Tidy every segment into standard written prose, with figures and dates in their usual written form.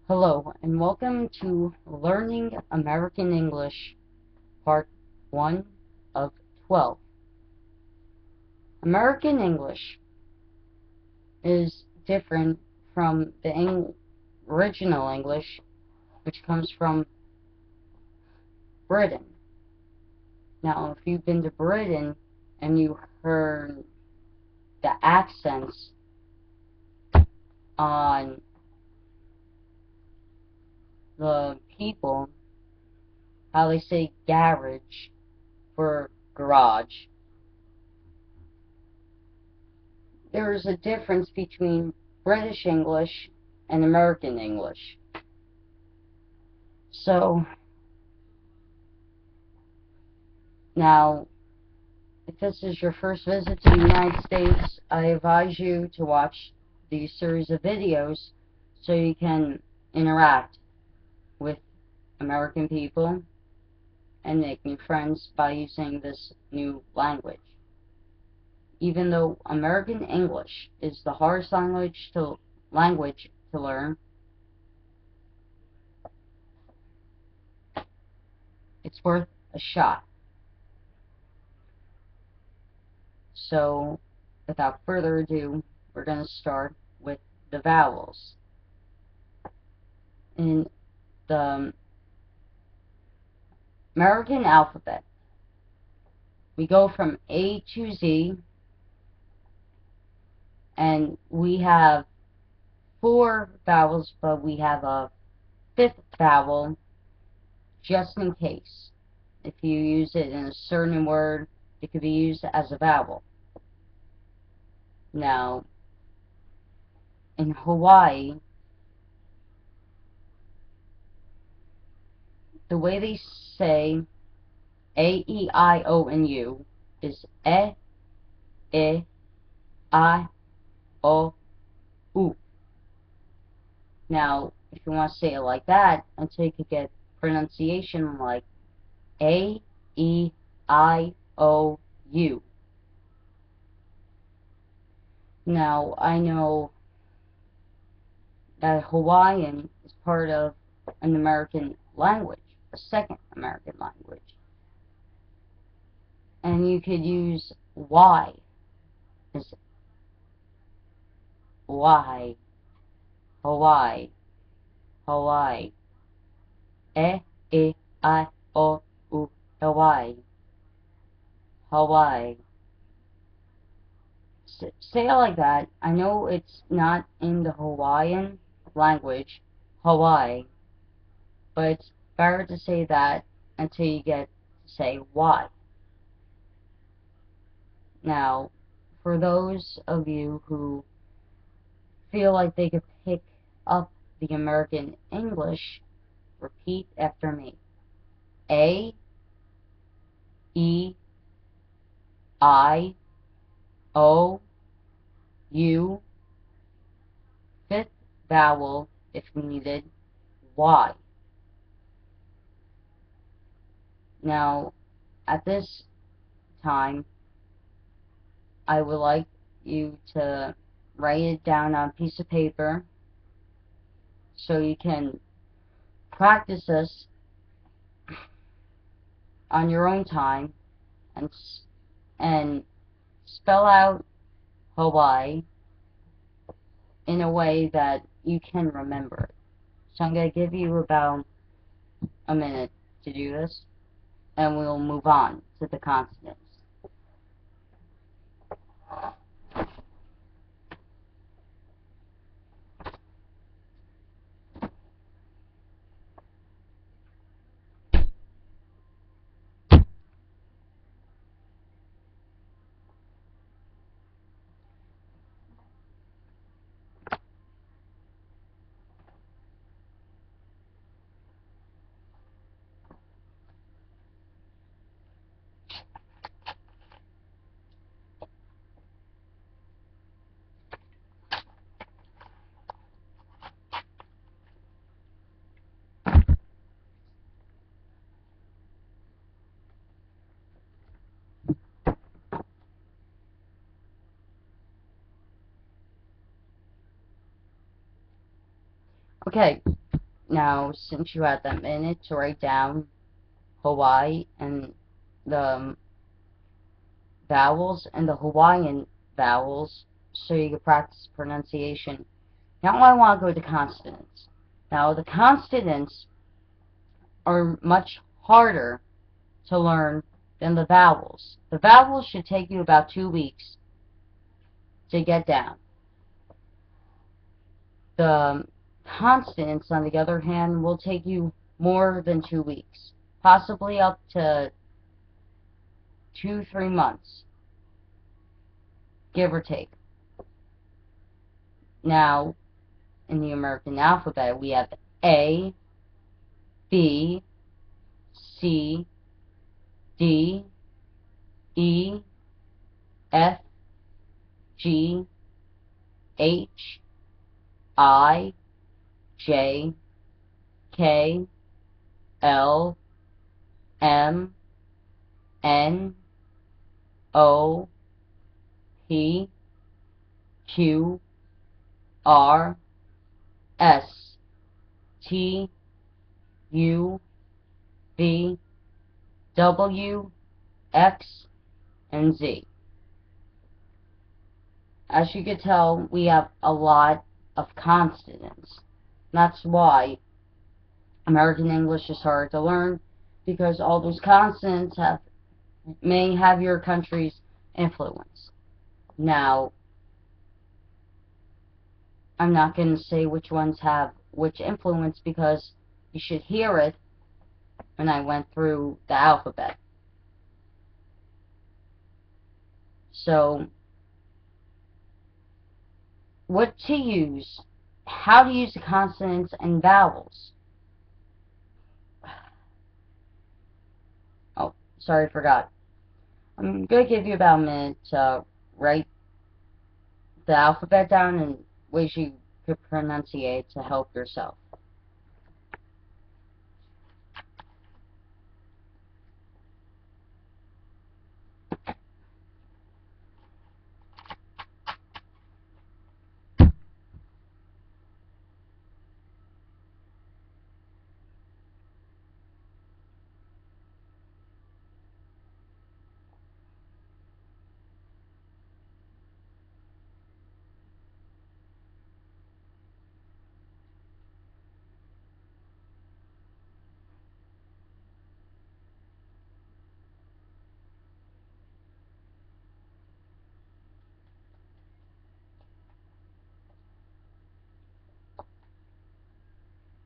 Hello, and welcome to Learning American English, Part 1 of 12. American English is different from the original English, which comes from Britain. Now, if you've been to Britain and you heard the accents on the people, how they say garage for garage, there is a difference between British English and American English. So, now, if this is your first visit to the United States, I advise you to watch these series of videos so you can interact with American people and make new friends by using this new language. Even though American English is the hardest language to learn, it's worth a shot. So, without further ado, we're going to start with the vowels. In the American alphabet, we go from A to Z, and we have 4 vowels, but we have a 5th vowel just in case. If you use it in a certain word, it could be used as a vowel. Now, in Hawaii, the way they say A, E, I, O, and U is E, I, O, U. Now, if you want to say it like that, until you could get pronunciation like A, E, I, O, U. Now, I know that Hawaiian is part of an American language, a second American language. And you could use Y as Y, Hawaii, Hawaii, E, I, O, U, Hawaii, Hawaii. Say it like that. I know it's not in the Hawaiian language, Hawaii, but it's better to say that until you get to say Y. Now, for those of you who feel like they could pick up the American English, repeat after me. A, E, I, O, U, 5th vowel, if needed, Y. Now, at this time, I would like you to write it down on a piece of paper so you can practice this on your own time and spell out Hawaii in a way that you can remember it. So I'm going to give you about a minute to do this, and we'll move on to the consonants. Okay, Now, since you had that minute to write down Hawaii and the vowels and the Hawaiian vowels so you can practice pronunciation, now I want to go to consonants. Now, the consonants are much harder to learn than the vowels. The vowels should take you about 2 weeks to get down. The consonants, on the other hand, will take you more than 2 weeks, possibly up to 2-3 months, give or take. Now, in the American alphabet, we have A, B, C, D, E, F, G, H, I, J, K, L, M, N, O, P, Q, R, S, T, U, V, W, X, and Z. As you can tell, we have a lot of consonants. That's why American English is hard to learn, because all those consonants may have your country's influence. Now, I'm not going to say which ones have which influence, because you should hear it when I went through the alphabet. So, what to use, how to use the consonants and vowels. Oh, sorry, I forgot. I'm going to give you about a minute to write the alphabet down and ways you could pronunciate to help yourself.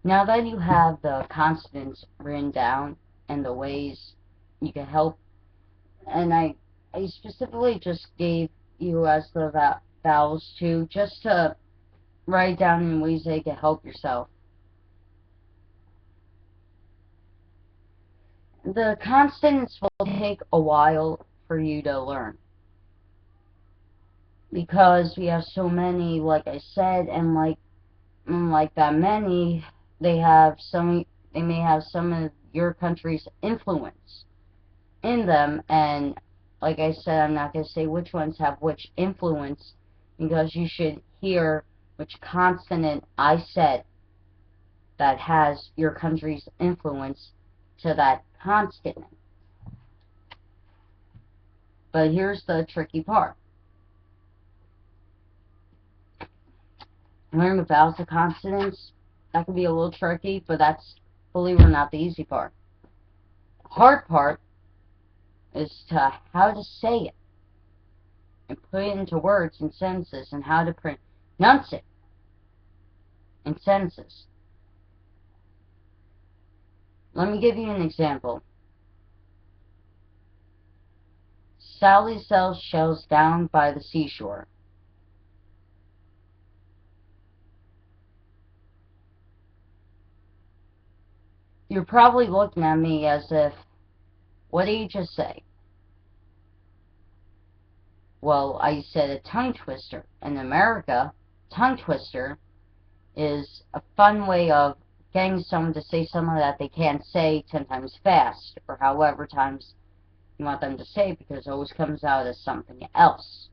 Now that you have the consonants written down and the ways you can help, and I specifically just gave you as the vowels too, just to write down in ways that you can help yourself. The consonants will take a while for you to learn, because we have so many, like I said, and like that many, they may have some of your country's influence in them, and like I said, I'm not going to say which ones have which influence, because you should hear which consonant I said that has your country's influence to that consonant. But here's the tricky part. Learn the vowels and consonants. That can be a little tricky, but that's, believe it or not, the easy part. The hard part is how to say it and put it into words and sentences, and how to pronounce it in sentences. Let me give you an example. Sally sells shells down by the seashore. You're probably looking at me as if, what did you just say? Well, I said a tongue twister. In America, tongue twister is a fun way of getting someone to say something that they can't say 10 times fast, or however times you want them to say it, because it always comes out as something else.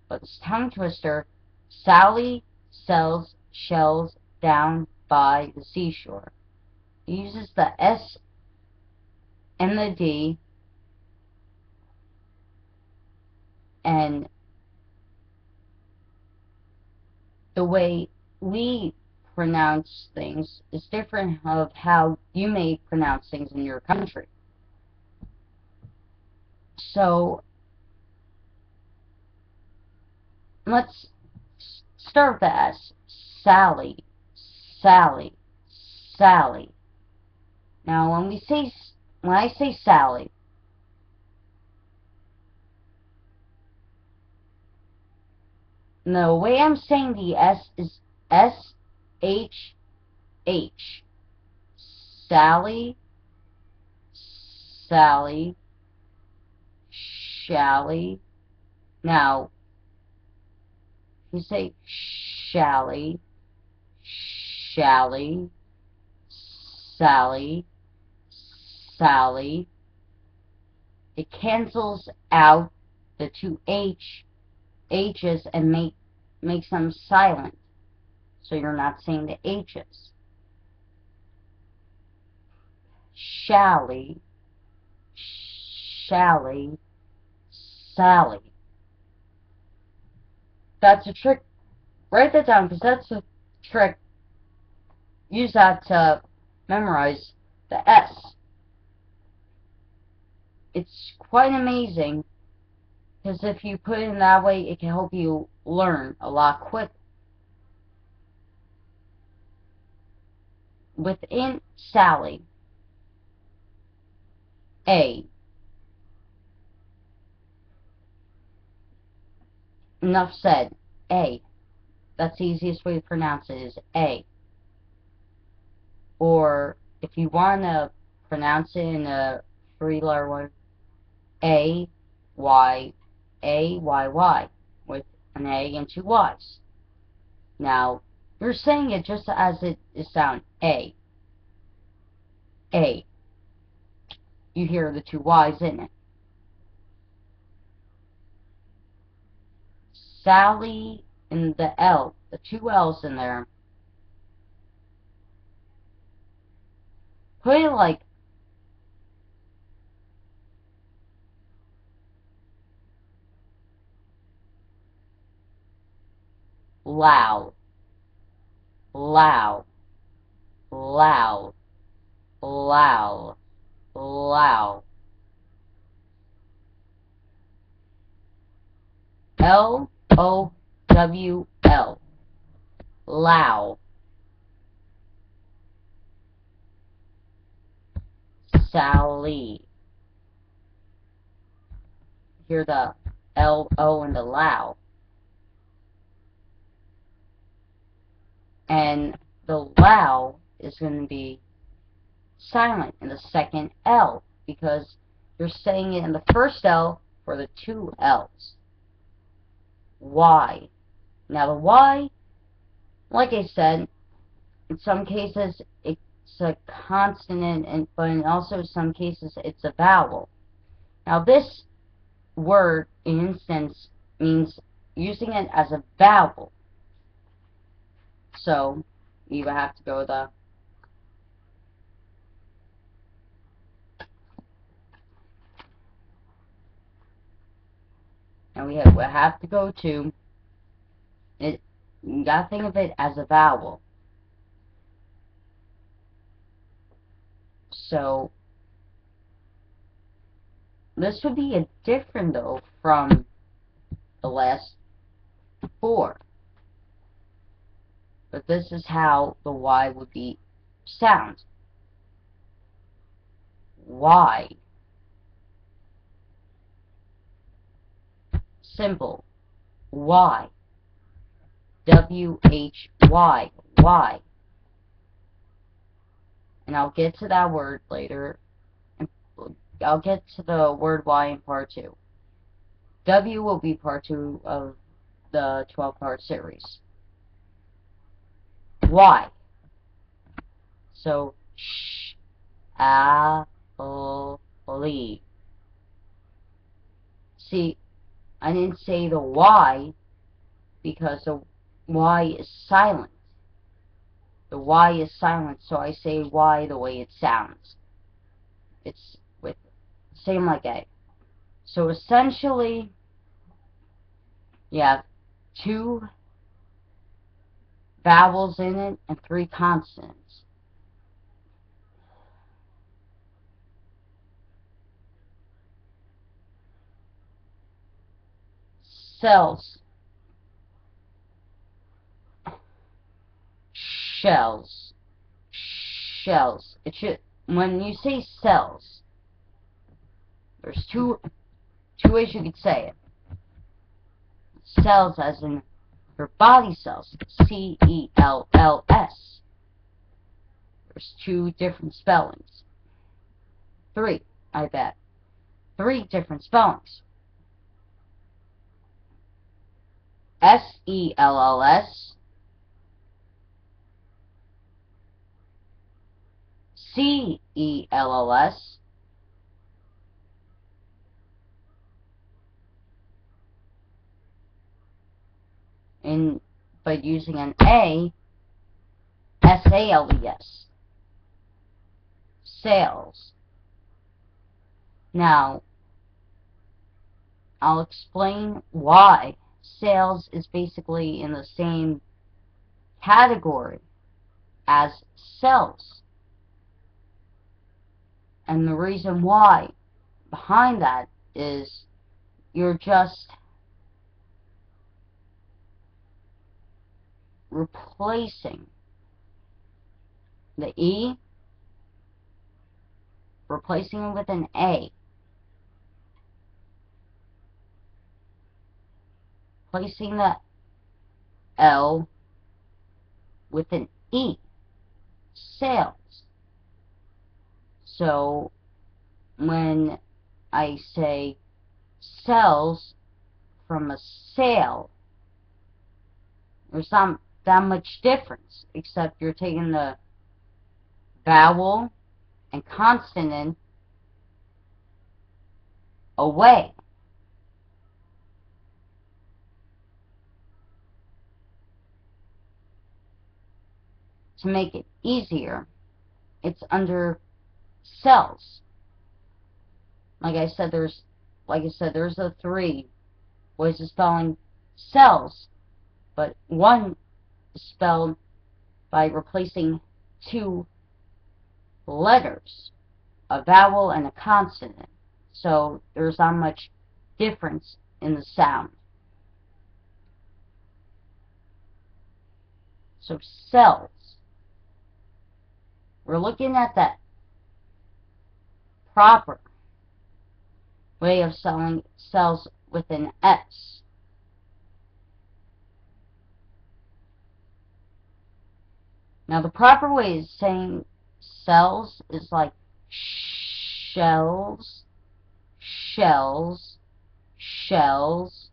But this tongue twister, Sally sells shells down by the seashore. He uses the S and the D, and the way we pronounce things is different of how you may pronounce things in your country. So let's start with the S. Sally, Sally, Sally. Now when I say Sally, the way I'm saying the S is S-H-H. Sally, Sally, Shally. Now, if you say Shally, Shally, Sally, Sally, it cancels out the two H's and makes them silent, so you're not saying the H's. Shally, Shally, Sally. That's a trick. Write that down, because that's a trick. Use that to memorize the S. It's quite amazing, because if you put it in that way, it can help you learn a lot quicker. Within Sally, A. Enough said. A. That's the easiest way to pronounce it, is A. Or if you want to pronounce it in a three-letter word, A, Y, A, Y, Y, with an A and two Y's. Now, you're saying it just as it is sound, A. A. You hear the two Y's in it. Sally and the L, the two L's in there. Put it like loud, loud, loud, loud, loud. L-O-W-L. Loud. Sally. Hear the L-O and the loud. And the loud is going to be silent in the second L, because you're saying it in the first L for the two L's. Y. Now the Y, like I said, in some cases it's a consonant, but in also some cases it's a vowel. Now this word, in instance, means using it as a vowel. So you have to go with the and we have to go to it. You gotta think of it as a vowel. So this would be a different though from the last four. But this is how the Y would be sound. Y. Simple. Y. W-H-Y. Y. And I'll get to that word later. I'll get to the word Y in part 2. W will be part 2 of the 12-part series. Y. So, sh-a-l-e. See, I didn't say the Y because the Y is silent. The Y is silent, so I say Y the way it sounds. It's with same like A. So essentially, you have 2 vowels in it and 3 consonants. Cells. Shells. Shells. It should, when you say cells, there's two ways you could say it. Cells as in your body cells. C-E-L-L-S. There's 2 different spellings. 3, I bet. 3 different spellings. S-E-L-L-S. C-E-L-L-S. But using an A, S-A-L-E-S. Sales. Now, I'll explain why sales is basically in the same category as cells. And the reason why behind that is you're just replacing the E, replacing it with an A, replacing the L with an E, sales. So when I say cells from a sale, there's not that much difference, except you're taking the vowel and consonant away. To make it easier, it's under cells. Like I said, there's the 3 ways of spelling cells, but one is spelled by replacing 2 letters, a vowel and a consonant. So there's not much difference in the sound. So cells. We're looking at that proper way of spelling cells with an S. Now the proper way of saying cells is like shells, shells, shells.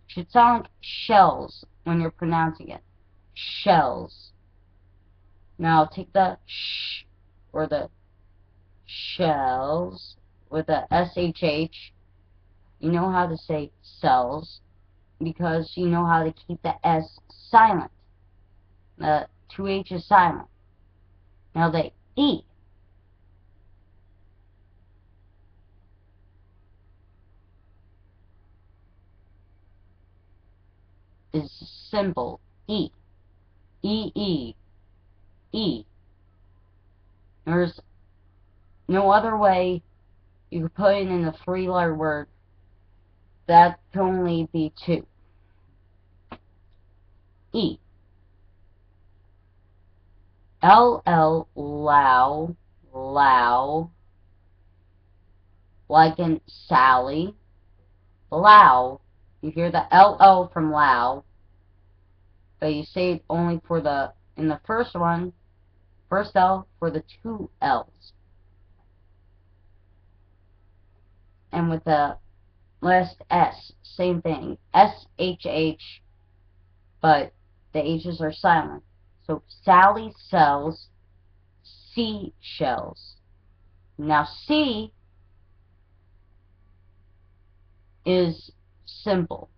It should sound like shells when you're pronouncing it. Shells. Now take the sh or the shells with the SHH. You know how to say cells because you know how to keep the S silent. The 2H is silent. Now the E is simple. E. E. E. There's no other way you could put it in a 3-letter word. That can only be 2. E. L-L, low, low, like in Sally. Low. You hear the L-O from low, but you say it only for the, in the first one, first L for the 2 L's. And with the last S, same thing. S-H-H, but the H's are silent. So Sally sells seashells. Now C is simple.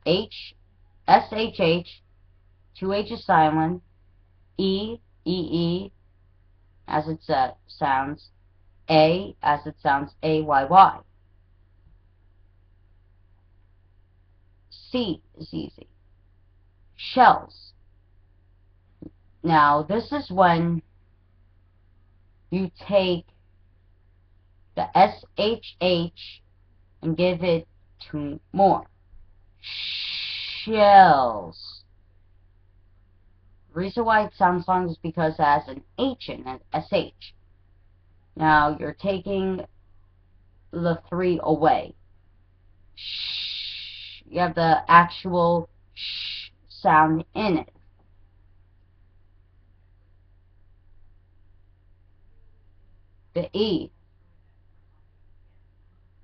H, S-H-H, 2 H's silent, E, E, as it sounds. A, as it sounds, A-Y-Y. C is easy. Shells. Now, this is when you take the SHH and give it 2 more. Shells. The reason why it sounds long is because it has an H in it, SH. Now, you're taking the 3 away. Shh. You have the actual sh sound in it. The E.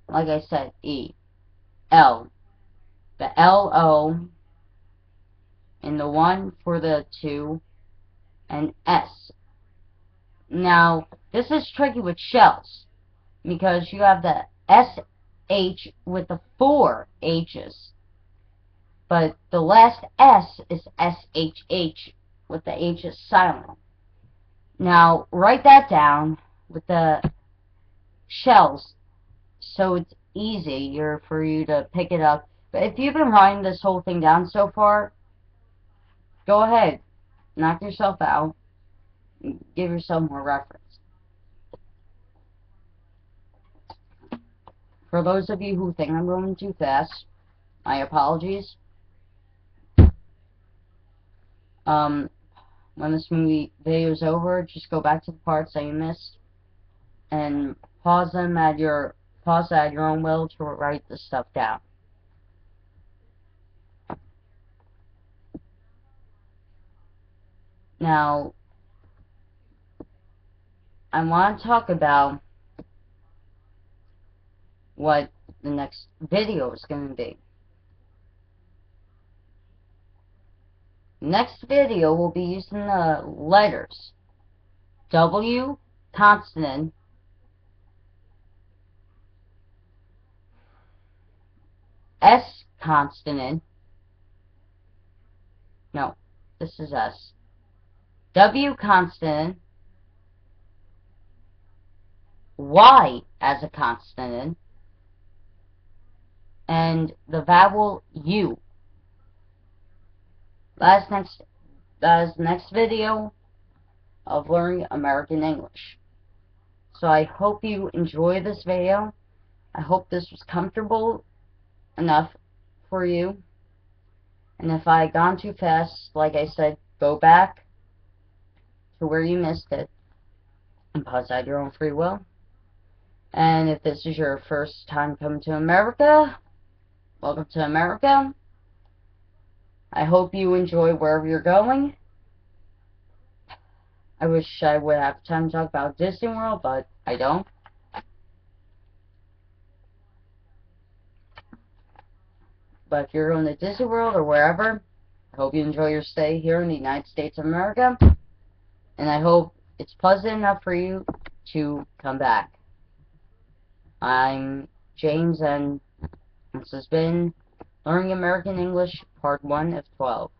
Like I said, E. L. The L-O. And the 1 for the 2. And S. Now, this is tricky with shells. Because you have the SH with the 4 H's. But the last S is SHH with the H's silent. Now, write that down with the shells so it's easier for you to pick it up. But if you've been writing this whole thing down so far, go ahead, knock yourself out, and give yourself more reference. For those of you who think I'm going too fast, my apologies. When this video is over, just go back to the parts that you missed and pause at your own will to write this stuff down. Now, I want to talk about what the next video is going to be. Next video will be using the letters W consonant, S consonant, no, this is S, W consonant, Y as a consonant, and the vowel U. That is next video of learning American English. So I hope you enjoy this video. I hope this was comfortable enough for you. And if I gone too fast, like I said, go back to where you missed it and pause at your own free will. And if this is your first time coming to America, welcome to America. I hope you enjoy wherever you're going. I wish I would have time to talk about Disney World, but I don't. But if you're going to Disney World or wherever, I hope you enjoy your stay here in the United States of America. And I hope it's pleasant enough for you to come back. I'm James, and this has been Learning American English, Part 1 of 12.